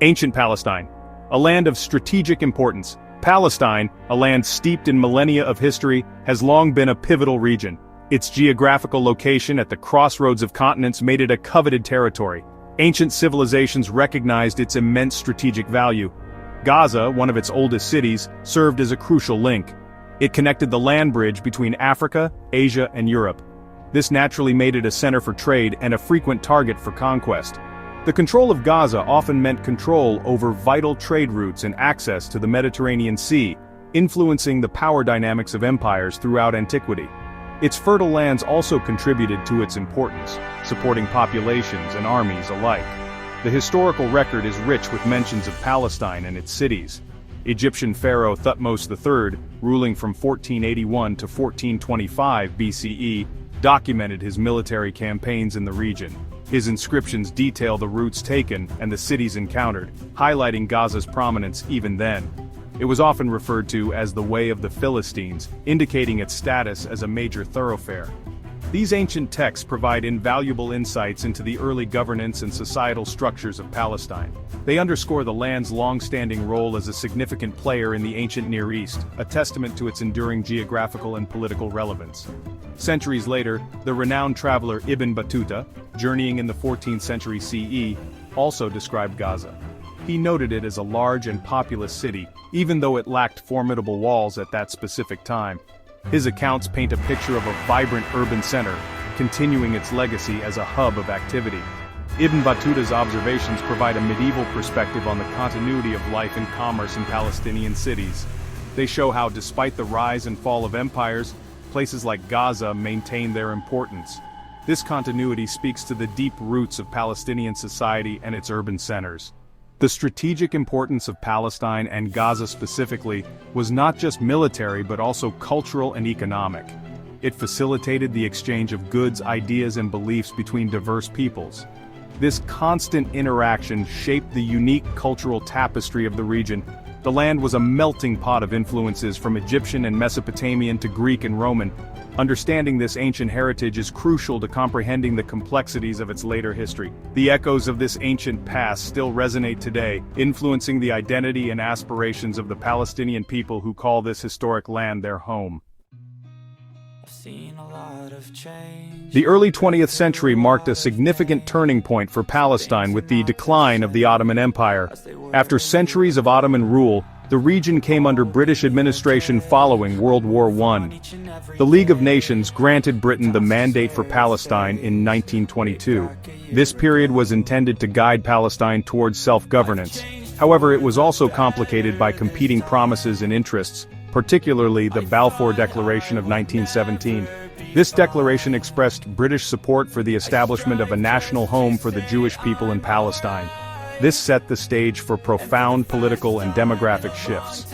Ancient Palestine, a land of strategic importance. Palestine, a land steeped in millennia of history, has long been a pivotal region. Its geographical location at the crossroads of continents made it a coveted territory. Ancient civilizations recognized its immense strategic value. Gaza, one of its oldest cities, served as a crucial link. It connected the land bridge between Africa, Asia, and Europe. This naturally made it a center for trade and a frequent target for conquest. The control of Gaza often meant control over vital trade routes and access to the Mediterranean Sea, influencing the power dynamics of empires throughout antiquity. Its fertile lands also contributed to its importance, supporting populations and armies alike. The historical record is rich with mentions of Palestine and its cities. Egyptian pharaoh Thutmose III, ruling from 1481 to 1425 BCE, documented his military campaigns in the region. His inscriptions detail the routes taken and the cities encountered, highlighting Gaza's prominence even then. It was often referred to as the Way of the Philistines, indicating its status as a major thoroughfare. These ancient texts provide invaluable insights into the early governance and societal structures of Palestine. They underscore the land's long-standing role as a significant player in the ancient Near East, a testament to its enduring geographical and political relevance. Centuries later, the renowned traveler Ibn Battuta, journeying in the 14th century CE, also described Gaza. He noted it as a large and populous city, even though it lacked formidable walls at that specific time. His accounts paint a picture of a vibrant urban center, continuing its legacy as a hub of activity. Ibn Battuta's observations provide a medieval perspective on the continuity of life and commerce in Palestinian cities. They show how, despite the rise and fall of empires, places like Gaza maintain their importance. This continuity speaks to the deep roots of Palestinian society and its urban centers. The strategic importance of Palestine, and Gaza specifically, was not just military but also cultural and economic. It facilitated the exchange of goods, ideas, and beliefs between diverse peoples. This constant interaction shaped the unique cultural tapestry of the region. The land was a melting pot of influences from Egyptian and Mesopotamian to Greek and Roman. Understanding this ancient heritage is crucial to comprehending the complexities of its later history. The echoes of this ancient past still resonate today, influencing the identity and aspirations of the Palestinian people who call this historic land their home. The early 20th century marked a significant turning point for Palestine with the decline of the Ottoman Empire. After centuries of Ottoman rule, the region came under British administration following World War I. The League of Nations granted Britain the Mandate for Palestine in 1922. This period was intended to guide Palestine towards self-governance. However, it was also complicated by competing promises and interests, particularly the Balfour Declaration of 1917. This declaration expressed British support for the establishment of a national home for the Jewish people in Palestine. This set the stage for profound political and demographic shifts.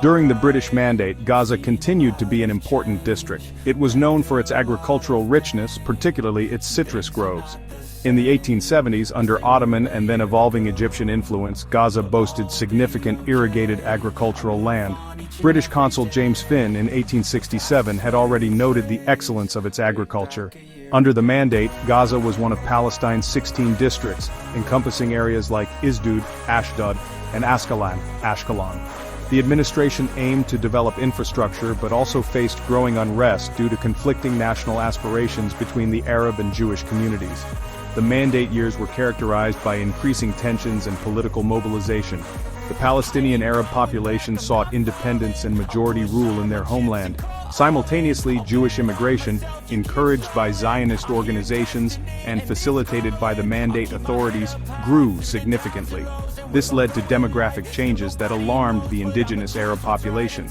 During the British Mandate, Gaza continued to be an important district. It was known for its agricultural richness, particularly its citrus groves. In the 1870s, under Ottoman and then evolving Egyptian influence, Gaza boasted significant irrigated agricultural land. British consul James Finn in 1867 had already noted the excellence of its agriculture. Under the Mandate, Gaza was one of Palestine's 16 districts, encompassing areas like Isdud, Ashdod, and Ashkelon. The administration aimed to develop infrastructure but also faced growing unrest due to conflicting national aspirations between the Arab and Jewish communities. The Mandate years were characterized by increasing tensions and political mobilization. The Palestinian Arab population sought independence and majority rule in their homeland. Simultaneously, Jewish immigration, encouraged by Zionist organizations and facilitated by the Mandate authorities, grew significantly. This led to demographic changes that alarmed the indigenous Arab population.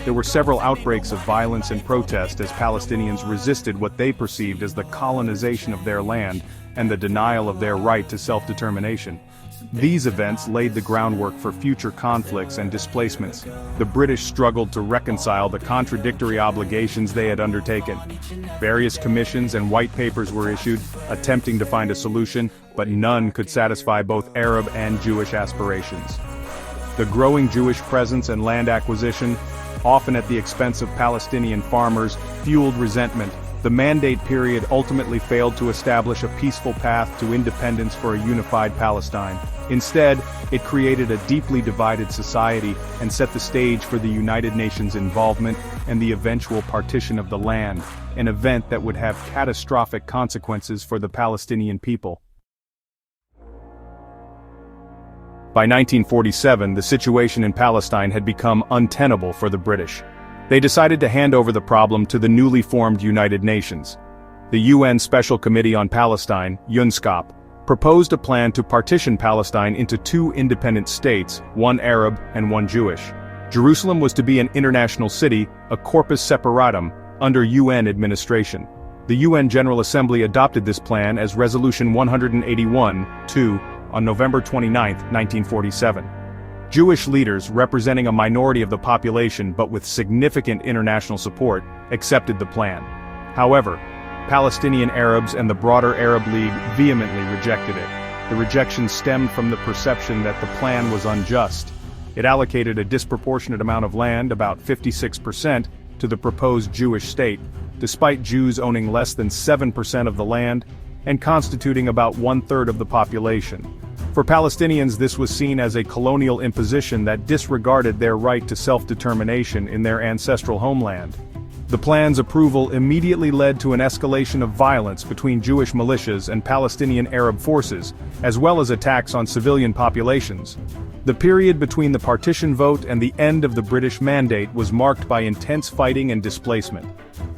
There were several outbreaks of violence and protest as Palestinians resisted what they perceived as the colonization of their land and the denial of their right to self-determination. These events laid the groundwork for future conflicts and displacements. The British struggled to reconcile the contradictory obligations they had undertaken. Various commissions and white papers were issued, attempting to find a solution, but none could satisfy both Arab and Jewish aspirations. The growing Jewish presence and land acquisition, often at the expense of Palestinian farmers, fueled resentment. The Mandate period ultimately failed to establish a peaceful path to independence for a unified Palestine. Instead, it created a deeply divided society and set the stage for the United Nations' involvement and the eventual partition of the land, an event that would have catastrophic consequences for the Palestinian people. By 1947, the situation in Palestine had become untenable for the British. They decided to hand over the problem to the newly formed United Nations. The UN Special Committee on Palestine, UNSCOP, proposed a plan to partition Palestine into two independent states, one Arab and one Jewish. Jerusalem was to be an international city, a corpus separatum, under UN administration. The UN General Assembly adopted this plan as Resolution 181-2 on November 29, 1947. Jewish leaders, representing a minority of the population but with significant international support, accepted the plan. However, Palestinian Arabs and the broader Arab League vehemently rejected it. The rejection stemmed from the perception that the plan was unjust. It allocated a disproportionate amount of land, about 56%, to the proposed Jewish state, despite Jews owning less than 7% of the land and constituting about one-third of the population. For Palestinians, this was seen as a colonial imposition that disregarded their right to self-determination in their ancestral homeland. The plan's approval immediately led to an escalation of violence between Jewish militias and Palestinian Arab forces, as well as attacks on civilian populations. The period between the partition vote and the end of the British Mandate was marked by intense fighting and displacement.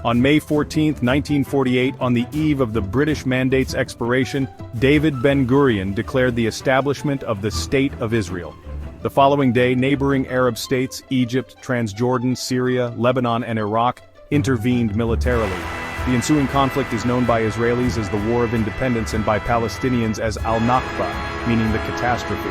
On May 14, 1948, on the eve of the British Mandate's expiration, David Ben-Gurion declared the establishment of the State of Israel. The following day, neighboring Arab states, Egypt, Transjordan, Syria, Lebanon, and Iraq, intervened militarily. The ensuing conflict is known by Israelis as the War of Independence and by Palestinians as Al-Nakba, meaning the catastrophe.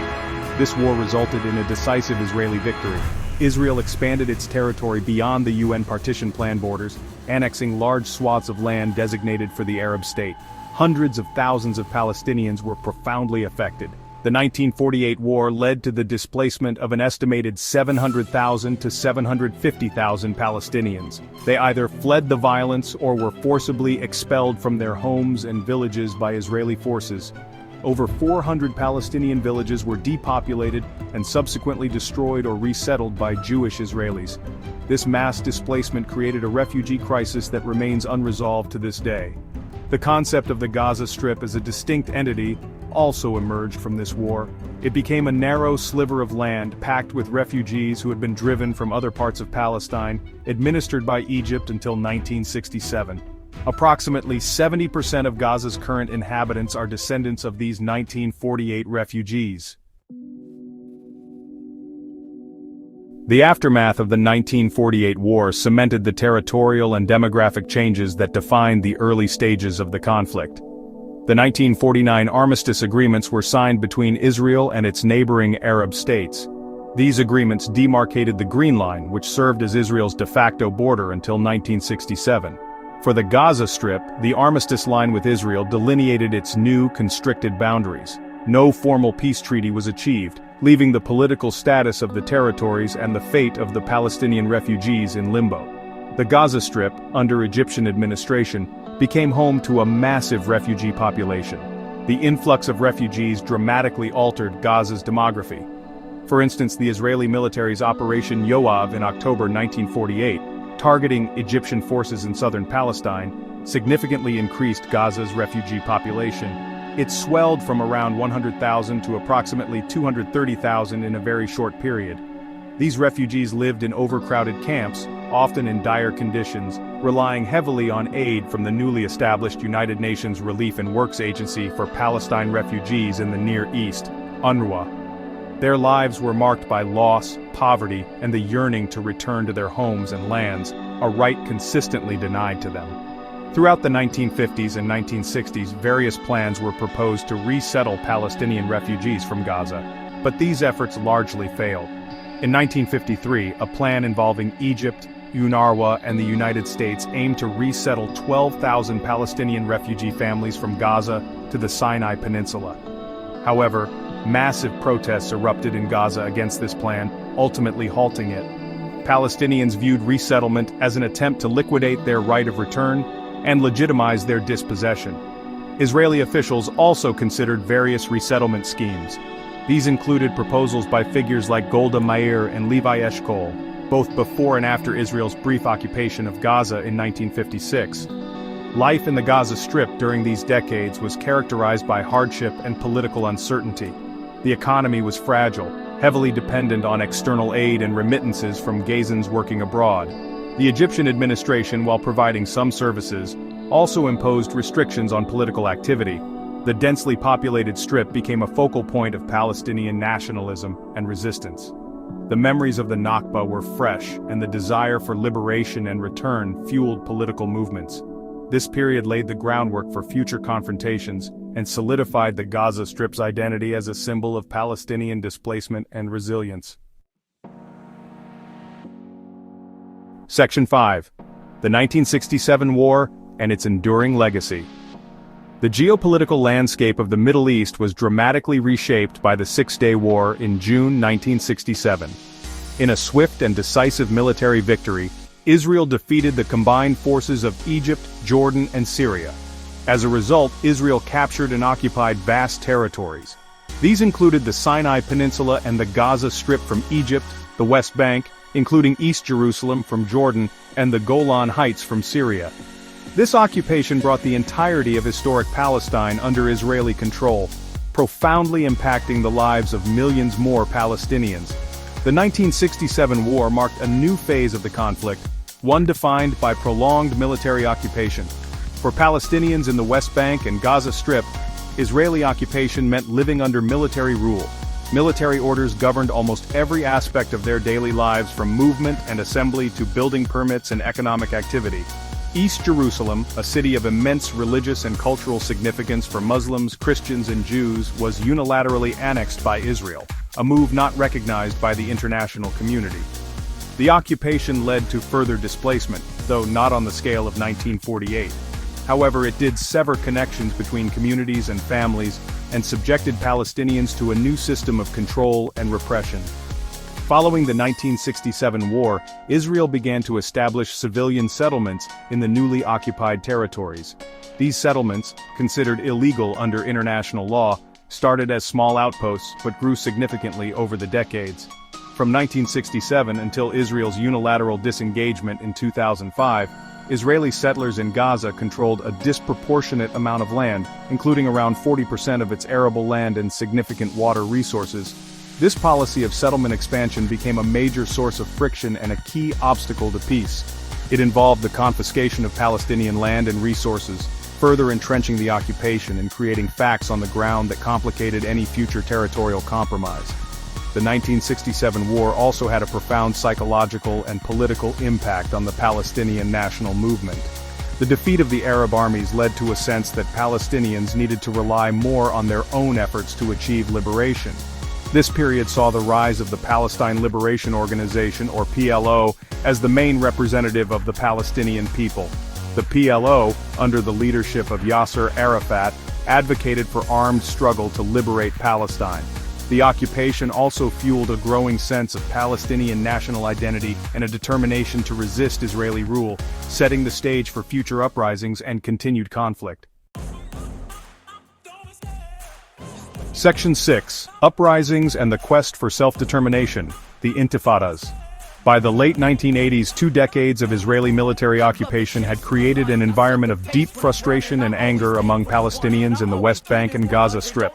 This war resulted in a decisive Israeli victory. Israel expanded its territory beyond the UN partition plan borders, annexing large swaths of land designated for the Arab state. Hundreds of thousands of Palestinians were profoundly affected. The 1948 war led to the displacement of an estimated 700,000 to 750,000 Palestinians. They either fled the violence or were forcibly expelled from their homes and villages by Israeli forces. Over 400 Palestinian villages were depopulated and subsequently destroyed or resettled by Jewish Israelis. This mass displacement created a refugee crisis that remains unresolved to this day. The concept of the Gaza Strip as a distinct entity also emerged from this war. It became a narrow sliver of land packed with refugees who had been driven from other parts of Palestine, administered by Egypt until 1967. Approximately 70% of Gaza's current inhabitants are descendants of these 1948 refugees. The aftermath of the 1948 war cemented the territorial and demographic changes that defined the early stages of the conflict. The 1949 armistice agreements were signed between Israel and its neighboring Arab states. These agreements demarcated the Green Line, which served as Israel's de facto border until 1967. For the Gaza Strip, the armistice line with Israel delineated its new, constricted boundaries. No formal peace treaty was achieved, leaving the political status of the territories and the fate of the Palestinian refugees in limbo. The Gaza Strip, under Egyptian administration, became home to a massive refugee population. The influx of refugees dramatically altered Gaza's demography. For instance, the Israeli military's Operation Yoav in October 1948, targeting Egyptian forces in southern Palestine, significantly increased Gaza's refugee population. It swelled from around 100,000 to approximately 230,000 in a very short period. These refugees lived in overcrowded camps, often in dire conditions, relying heavily on aid from the newly established United Nations Relief and Works Agency for Palestine Refugees in the Near East, UNRWA. Their lives were marked by loss, poverty, and the yearning to return to their homes and lands, a right consistently denied to them. Throughout the 1950s and 1960s, various plans were proposed to resettle Palestinian refugees from Gaza, but these efforts largely failed. In 1953, a plan involving Egypt, UNRWA, and the United States aimed to resettle 12,000 Palestinian refugee families from Gaza to the Sinai Peninsula. However, massive protests erupted in Gaza against this plan, ultimately halting it. Palestinians viewed resettlement as an attempt to liquidate their right of return, and legitimize their dispossession. Israeli officials also considered various resettlement schemes. These included proposals by figures like Golda Meir and Levi Eshkol, both before and after Israel's brief occupation of Gaza in 1956. Life in the Gaza Strip during these decades was characterized by hardship and political uncertainty. The economy was fragile, heavily dependent on external aid and remittances from Gazans working abroad. The Egyptian administration, while providing some services, also imposed restrictions on political activity. The densely populated Strip became a focal point of Palestinian nationalism and resistance. The memories of the Nakba were fresh, and the desire for liberation and return fueled political movements. This period laid the groundwork for future confrontations and solidified the Gaza Strip's identity as a symbol of Palestinian displacement and resilience. Section 5. The 1967 War and its enduring legacy. The geopolitical landscape of the Middle East was dramatically reshaped by the Six-Day War in June 1967. In a swift and decisive military victory, Israel defeated the combined forces of Egypt, Jordan, and Syria. As a result, Israel captured and occupied vast territories. These included the Sinai Peninsula and the Gaza Strip from Egypt, the West Bank, including East Jerusalem from Jordan, and the Golan Heights from Syria. This occupation brought the entirety of historic Palestine under Israeli control, profoundly impacting the lives of millions more Palestinians. The 1967 war marked a new phase of the conflict, one defined by prolonged military occupation. For Palestinians in the West Bank and Gaza Strip, Israeli occupation meant living under military rule. Military orders governed almost every aspect of their daily lives, from movement and assembly to building permits and economic activity. East Jerusalem, a city of immense religious and cultural significance for Muslims, Christians, and Jews, was unilaterally annexed by Israel, a move not recognized by the international community. The occupation led to further displacement, though not on the scale of 1948. However, it did sever connections between communities and families, and subjected Palestinians to a new system of control and repression. Following the 1967 war, Israel began to establish civilian settlements in the newly occupied territories. These settlements, considered illegal under international law, started as small outposts but grew significantly over the decades. From 1967 until Israel's unilateral disengagement in 2005, Israeli settlers in Gaza controlled a disproportionate amount of land, including around 40% of its arable land and significant water resources. This policy of settlement expansion became a major source of friction and a key obstacle to peace. It involved the confiscation of Palestinian land and resources, further entrenching the occupation and creating facts on the ground that complicated any future territorial compromise. The 1967 war also had a profound psychological and political impact on the Palestinian national movement. The defeat of the Arab armies led to a sense that Palestinians needed to rely more on their own efforts to achieve liberation. This period saw the rise of the Palestine Liberation Organization, or PLO, as the main representative of the Palestinian people. The PLO, under the leadership of Yasser Arafat, advocated for armed struggle to liberate Palestine. The occupation also fueled a growing sense of Palestinian national identity and a determination to resist Israeli rule, setting the stage for future uprisings and continued conflict. Section 6. Uprisings and the Quest for Self-Determination, the Intifadas. By the late 1980s, 2 decades of Israeli military occupation had created an environment of deep frustration and anger among Palestinians in the West Bank and Gaza Strip.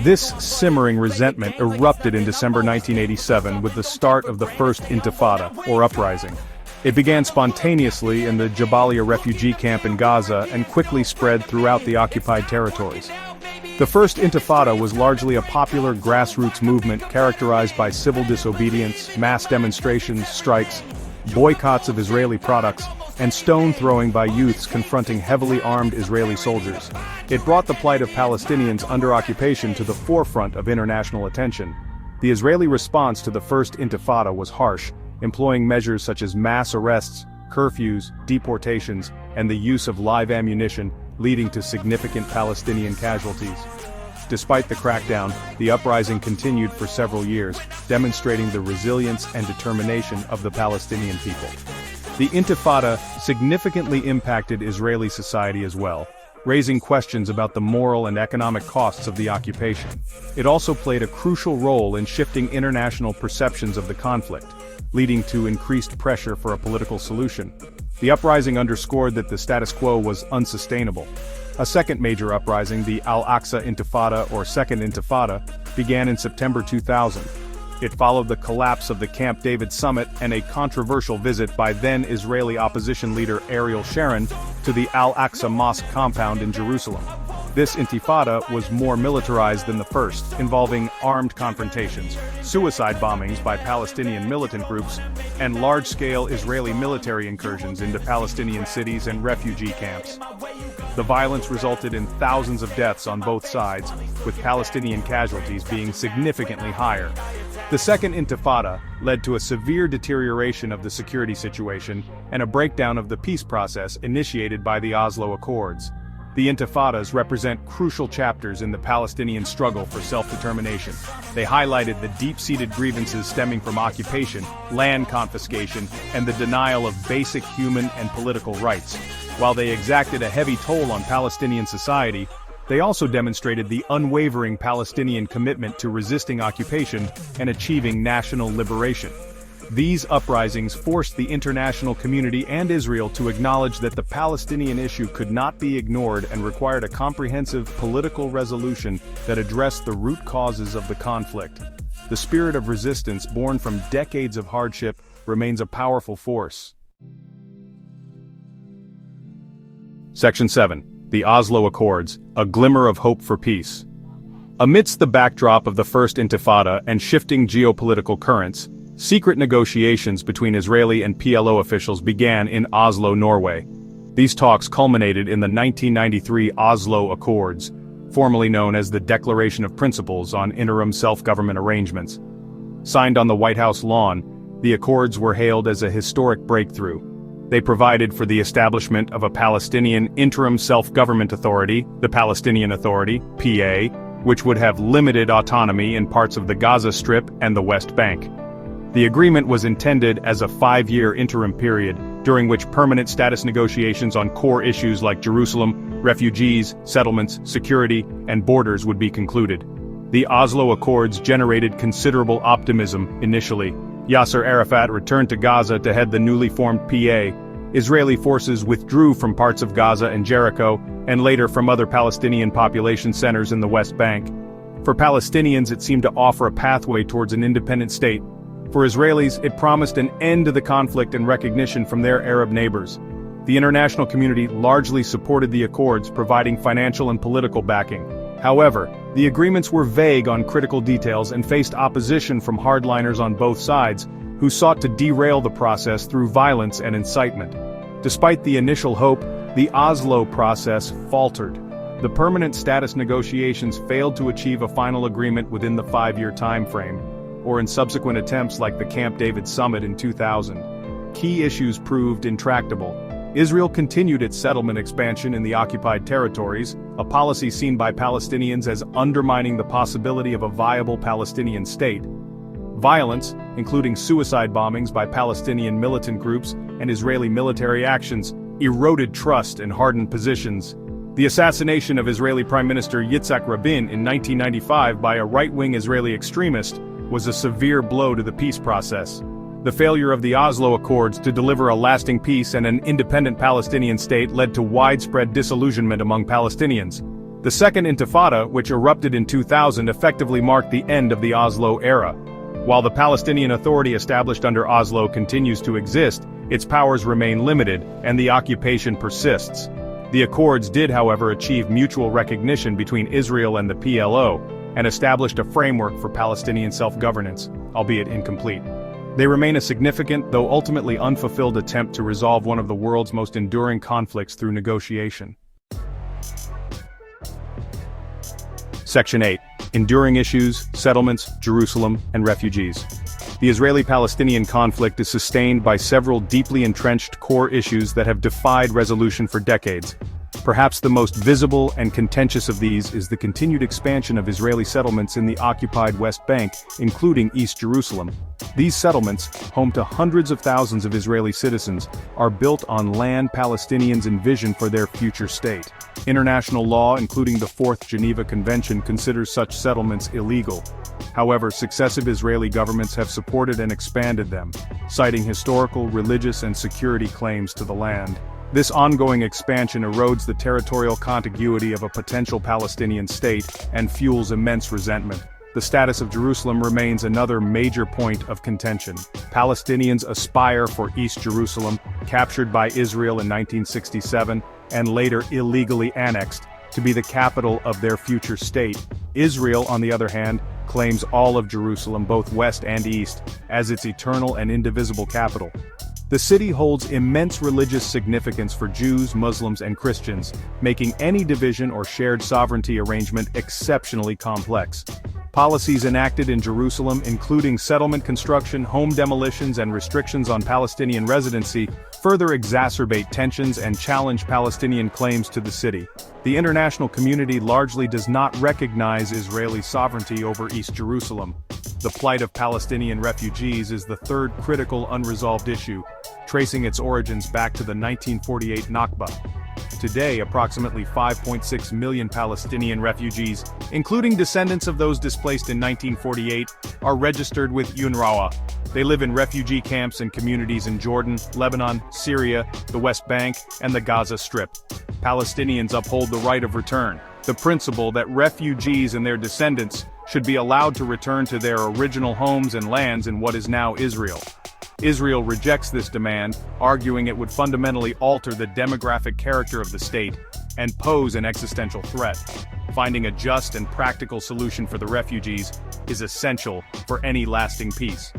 This simmering resentment erupted in December 1987 with the start of the first Intifada, or uprising. It began spontaneously in the Jabalia refugee camp in Gaza and quickly spread throughout the occupied territories. The first Intifada was largely a popular grassroots movement characterized by civil disobedience, mass demonstrations, strikes, boycotts of Israeli products, and stone-throwing by youths confronting heavily armed Israeli soldiers. It brought the plight of Palestinians under occupation to the forefront of international attention. The Israeli response to the first Intifada was harsh, employing measures such as mass arrests, curfews, deportations, and the use of live ammunition, leading to significant Palestinian casualties. Despite the crackdown, the uprising continued for several years, demonstrating the resilience and determination of the Palestinian people. The Intifada significantly impacted Israeli society as well, raising questions about the moral and economic costs of the occupation. It also played a crucial role in shifting international perceptions of the conflict, leading to increased pressure for a political solution. The uprising underscored that the status quo was unsustainable. A second major uprising, the Al-Aqsa Intifada or Second Intifada, began in September 2000. It followed the collapse of the Camp David summit and a controversial visit by then Israeli opposition leader Ariel Sharon to the Al-Aqsa Mosque compound in Jerusalem. This intifada was more militarized than the first, involving armed confrontations, suicide bombings by Palestinian militant groups, and large-scale Israeli military incursions into Palestinian cities and refugee camps. The violence resulted in thousands of deaths on both sides, with Palestinian casualties being significantly higher. The Second Intifada led to a severe deterioration of the security situation and a breakdown of the peace process initiated by the Oslo Accords. The Intifadas represent crucial chapters in the Palestinian struggle for self-determination. They highlighted the deep-seated grievances stemming from occupation, land confiscation, and the denial of basic human and political rights. While they exacted a heavy toll on Palestinian society, they also demonstrated the unwavering Palestinian commitment to resisting occupation and achieving national liberation. These uprisings forced the international community and Israel to acknowledge that the Palestinian issue could not be ignored and required a comprehensive political resolution that addressed the root causes of the conflict. The spirit of resistance born from decades of hardship remains a powerful force. Section 7. The Oslo Accords, a glimmer of hope for peace. Amidst the backdrop of the First Intifada and shifting geopolitical currents, secret negotiations between Israeli and PLO officials began in Oslo, Norway. These talks culminated in the 1993 Oslo Accords, formerly known as the Declaration of Principles on Interim Self-Government Arrangements. Signed on the White House lawn, the accords were hailed as a historic breakthrough. They provided for the establishment of a Palestinian Interim Self-Government Authority, the Palestinian Authority, PA, which would have limited autonomy in parts of the Gaza Strip and the West Bank. The agreement was intended as a 5-year interim period, during which permanent status negotiations on core issues like Jerusalem, refugees, settlements, security, and borders would be concluded. The Oslo Accords generated considerable optimism initially. Yasser Arafat returned to Gaza to head the newly formed PA. Israeli forces withdrew from parts of Gaza and Jericho, and later from other Palestinian population centers in the West Bank. For Palestinians, it seemed to offer a pathway towards an independent state. For Israelis, it promised an end to the conflict and recognition from their Arab neighbors. The international community largely supported the accords, providing financial and political backing. However, the agreements were vague on critical details and faced opposition from hardliners on both sides, who sought to derail the process through violence and incitement. Despite the initial hope, the Oslo process faltered. The permanent status negotiations failed to achieve a final agreement within the 5-year time frame, or in subsequent attempts like the Camp David summit in 2000. Key issues proved intractable. Israel continued its settlement expansion in the occupied territories, a policy seen by Palestinians as undermining the possibility of a viable Palestinian state. Violence, including suicide bombings by Palestinian militant groups and Israeli military actions, eroded trust and hardened positions. The assassination of Israeli Prime Minister Yitzhak Rabin in 1995 by a right-wing Israeli extremist was a severe blow to the peace process. The failure of the Oslo Accords to deliver a lasting peace and an independent Palestinian state led to widespread disillusionment among Palestinians. The Second Intifada, which erupted in 2000, effectively marked the end of the Oslo era. While the Palestinian Authority established under Oslo continues to exist, its powers remain limited, and the occupation persists. The accords did, however, achieve mutual recognition between Israel and the PLO, and established a framework for Palestinian self-governance, albeit incomplete. They remain a significant, though ultimately unfulfilled attempt to resolve one of the world's most enduring conflicts through negotiation. Section 8. Enduring Issues, Settlements, Jerusalem, and Refugees. The Israeli-Palestinian conflict is sustained by several deeply entrenched core issues that have defied resolution for decades. Perhaps the most visible and contentious of these is the continued expansion of Israeli settlements in the occupied West Bank, including East Jerusalem. These settlements, home to hundreds of thousands of Israeli citizens, are built on land Palestinians envision for their future state. International law, including the Fourth Geneva Convention, considers such settlements illegal. However, successive Israeli governments have supported and expanded them, citing historical, religious, and security claims to the land. This ongoing expansion erodes the territorial contiguity of a potential Palestinian state and fuels immense resentment. The status of Jerusalem remains another major point of contention. Palestinians aspire for East Jerusalem, captured by Israel in 1967, and later illegally annexed, to be the capital of their future state. Israel, on the other hand, claims all of Jerusalem, both west and east, as its eternal and indivisible capital. The city holds immense religious significance for Jews, Muslims, and Christians, making any division or shared sovereignty arrangement exceptionally complex. Policies enacted in Jerusalem, including settlement construction, home demolitions, and restrictions on Palestinian residency, further exacerbate tensions and challenge Palestinian claims to the city. The international community largely does not recognize Israeli sovereignty over East Jerusalem. The plight of Palestinian refugees is the third critical unresolved issue, tracing its origins back to the 1948 Nakba. Today, approximately 5.6 million Palestinian refugees, including descendants of those displaced in 1948, are registered with UNRWA. They live in refugee camps and communities in Jordan, Lebanon, Syria, the West Bank, and the Gaza Strip. Palestinians uphold the right of return, the principle that refugees and their descendants should be allowed to return to their original homes and lands in what is now Israel. Israel rejects this demand, arguing it would fundamentally alter the demographic character of the state and pose an existential threat. Finding a just and practical solution for the refugees is essential for any lasting peace.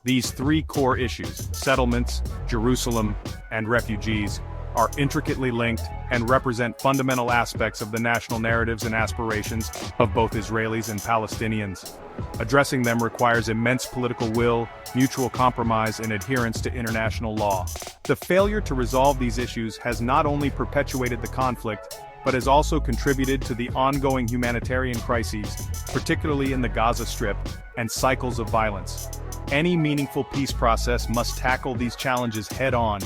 These three core issues, settlements, Jerusalem, and refugees, are intricately linked and represent fundamental aspects of the national narratives and aspirations of both Israelis and Palestinians. Addressing them requires immense political will, mutual compromise, and adherence to international law. The failure to resolve these issues has not only perpetuated the conflict, but has also contributed to the ongoing humanitarian crises, particularly in the Gaza Strip, and cycles of violence. Any meaningful peace process must tackle these challenges head-on,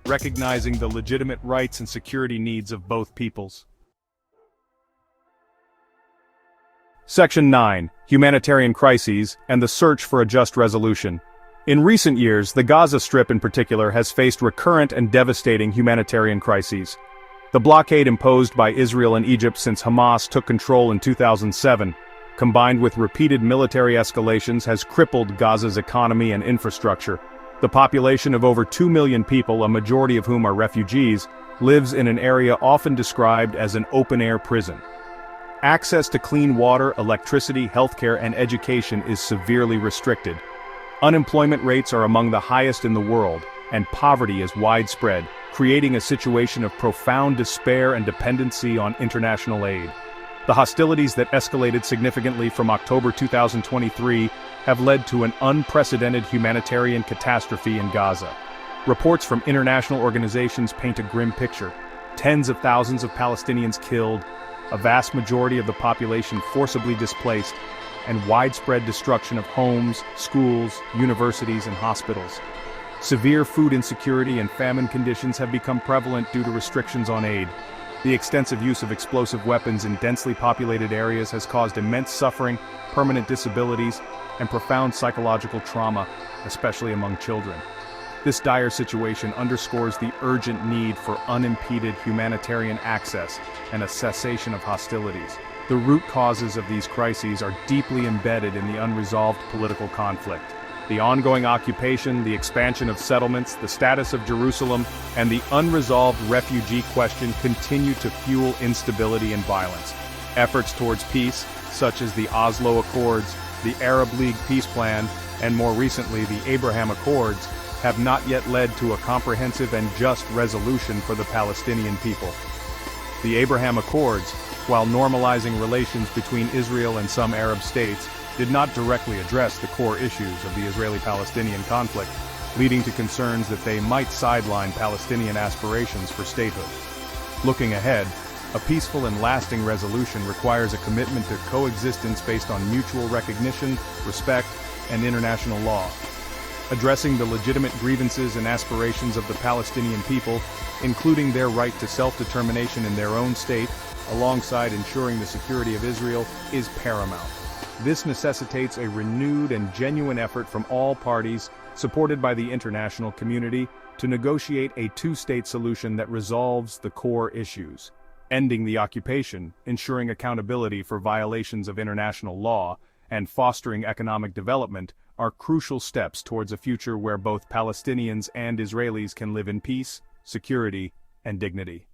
recognizing the legitimate rights and security needs of both peoples. Section 9. Humanitarian Crises and the Search for a Just Resolution. In recent years, the Gaza Strip in particular has faced recurrent and devastating humanitarian crises. The blockade imposed by Israel and Egypt since Hamas took control in 2007, combined with repeated military escalations, has crippled Gaza's economy and infrastructure. The population of over 2 million people, a majority of whom are refugees, lives in an area often described as an open-air prison. Access to clean water, electricity, healthcare, and education is severely restricted. Unemployment rates are among the highest in the world, and poverty is widespread, creating a situation of profound despair and dependency on international aid. The hostilities that escalated significantly from October 2023 have led to an unprecedented humanitarian catastrophe in Gaza. Reports from international organizations paint a grim picture. Tens of thousands of Palestinians killed, a vast majority of the population forcibly displaced, and widespread destruction of homes, schools, universities, and hospitals. Severe food insecurity and famine conditions have become prevalent due to restrictions on aid. The extensive use of explosive weapons in densely populated areas has caused immense suffering, permanent disabilities, and profound psychological trauma, especially among children. This dire situation underscores the urgent need for unimpeded humanitarian access and a cessation of hostilities. The root causes of these crises are deeply embedded in the unresolved political conflict. The ongoing occupation, the expansion of settlements, the status of Jerusalem, and the unresolved refugee question continue to fuel instability and violence. Efforts towards peace, such as the Oslo Accords, the Arab League Peace Plan, and more recently the Abraham Accords, have not yet led to a comprehensive and just resolution for the Palestinian people. The Abraham Accords, while normalizing relations between Israel and some Arab states, did not directly address the core issues of the Israeli-Palestinian conflict, leading to concerns that they might sideline Palestinian aspirations for statehood. Looking ahead, a peaceful and lasting resolution requires a commitment to coexistence based on mutual recognition, respect, and international law. Addressing the legitimate grievances and aspirations of the Palestinian people, including their right to self-determination in their own state, alongside ensuring the security of Israel, is paramount. This necessitates a renewed and genuine effort from all parties, supported by the international community, to negotiate a two-state solution that resolves the core issues. Ending the occupation, ensuring accountability for violations of international law, and fostering economic development are crucial steps towards a future where both Palestinians and Israelis can live in peace, security, and dignity.